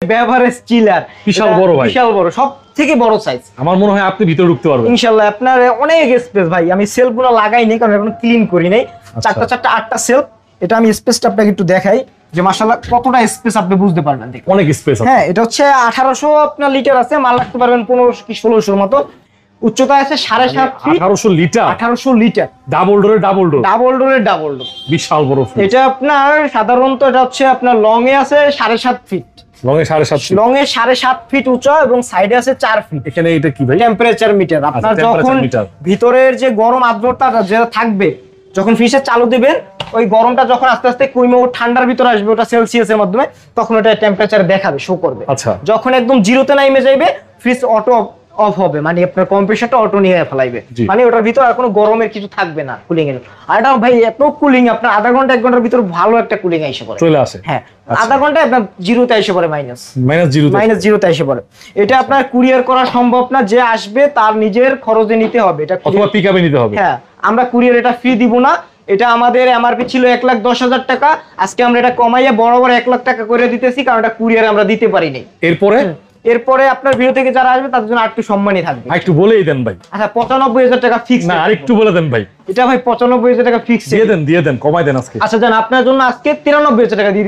Beverage chiller, বিশাল বড় ভাই, বিশাল বড়, সব থেকে বড় সাইজ। আমার মনে হয় আপনি ভিতরে ঢুকতে পারবেন ইনশাআল্লাহ। আপনার অনেক স্পেস ভাই, আমি সেলফগুলো লাগাইনি কারণ এখন ক্লিন করি নাই। চারটা 8টা সেলফ। এটা আমি স্পেসটা আপনাকে একটু দেখাই যে মাশাআল্লাহ কতটা স্পেস আপনি বুঝতে পারবেন। দেখুন অনেক স্পেস আছে। হ্যাঁ, এটা হচ্ছে 1800 আপনার লিটার আছে, মাল রাখতে পারবেন 1500 কি 1600 মতো। উচ্চতা আছে 7.5 ফিট। 1800 লিটার, 1800 লিটার, ডাবল ডোরের ডাবল ডোর, ডাবল ডোরের ডাবল ডোর, বিশাল বড় ফ্রিজ। এটা আপনার সাধারণত এটা হচ্ছে আপনার লং এ আছে 7.5 ফিট, লং এ 7.5 ফিট, লং এ 7.5 ফিট উঁচা এবং সাইডে আছে 4 ফিট। এখানে এটা কি ভাই? Temperature metre. আপনার temperature যখন meter। ভিতরের যে গরম আর্দ্রতা যেটা থাকবে, যখন ফ্রিজে চালু দিবেন, ওই গরমটা যখন আস্তে আস্তে কমে ঠান্ডার ভিতরে আসবে, ওটা সেলসিয়াসের মাধ্যমে, তখন ওটা টেম্পারেচার দেখাবে, শো করবে। আচ্ছা, যখন একদম জিরোতে নামে যাইবে, ফ্রিজ অটো অফ হবে, মানে আপনার কম্প্রেসারটা অটো নিয়ে ফেলাইবে, মানে ওটার ভিতর আর কোনো গরমের কিছু থাকবে না, কুলিং এর। আর এটা ভাই এত কুলিং, আপনার আধা ঘন্টা 1 ঘন্টার ভিতর ভালো একটা কুলিং এসে পড়ে, চলে আসে। হ্যাঁ, আধা ঘন্টায় আপনার জিরোতে এসে পড়ে, মাইনাস জিরোতে এসে পড়ে। এটা আপনার কুরিয়ার করা সম্ভব না, যে আসবে তার নিজের খরচে নিতে হবে, এটা অথবা পিকআপে নিতে হবে। হ্যাঁ, আমরা কুরিয়ার এটা ফ্রি দিব না। এটা আমাদের এমআরপি ছিল 1,10,000 টাকা, আজকে আমরা এটা কমাইয়া বরাবর 1 লাখ টাকা করে দিতেছি, কারণ এটা কুরিয়ারে আমরা দিতে পারি নাই। এরপরে আপনার ভিডিও থেকে যারা আসবে তাদের জন্য আরেকটু সম্মানই থাকবে। একটু বলেই দেন ভাই। আচ্ছা, 95,000 টাকা ফিক্স না, আরেকটু বলে দেন ভাই। এটা ভাই 95,000 টাকা ফিক্স দিয়ে দেন, কমাই দেন আজকে। আচ্ছা জান, আপনার জন্য আজকে 93,000 টাকা দিয়ে